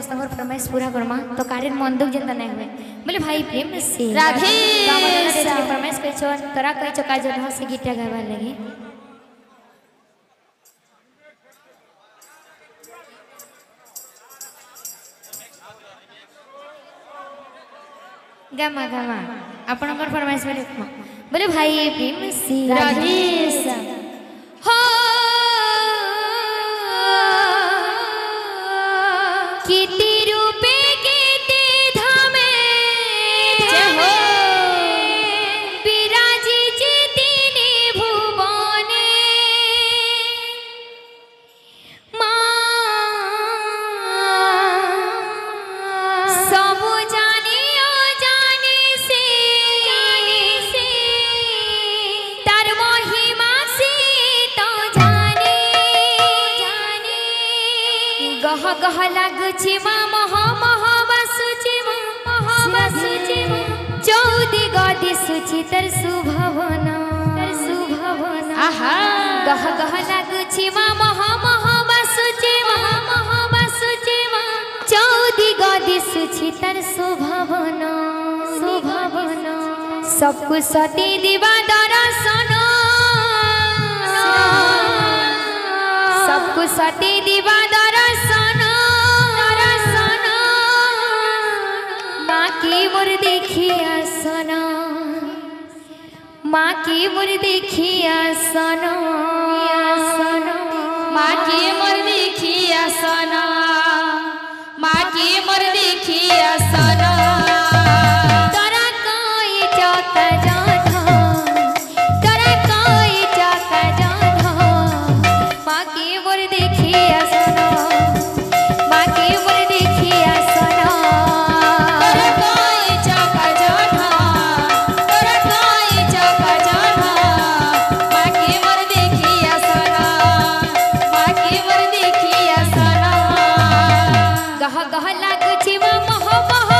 समस्त फरमाइश पूरा करमा तो कार्य मन दुख जनता नहीं हुए बोले भाई प्रेम से राधे फरमाइश कह छो तोरा कह छो का जो से गीत गावा लगी गामा गामा आपनकर फरमाइश बोले भाई प्रेम से राधे हो कीर्ति रूपे कीर्ति धामे हो विराजी जितिनी भुवने सब जानी ओ जानी से तार महिमा से तो जाने गह गह लागुची मा मह मह बसुची चौदी गदी सुची तर सुभवन आहा गह गह लागुची मा मह मह बसुची चौदी गदी सुची तर सुभवन सबको सती दिवा दर्शन सबको सती दिवा दर्शन माँ की मोर देखी आसन माँ की मोर देखी आसन माँ की मोर देखी आसन माँ की मोर देखी आसन तोरा कोई चौका जाना तोरा कोई चौका जाना माँ की मोर देखी आसन माँ की मोर देखी आसन तोरा कोई चौका जाना तोरा कोई चौका जाना माँ की मोर देखी आसन माँ की मोर देखी आसन गह गह लागुची मा मह मह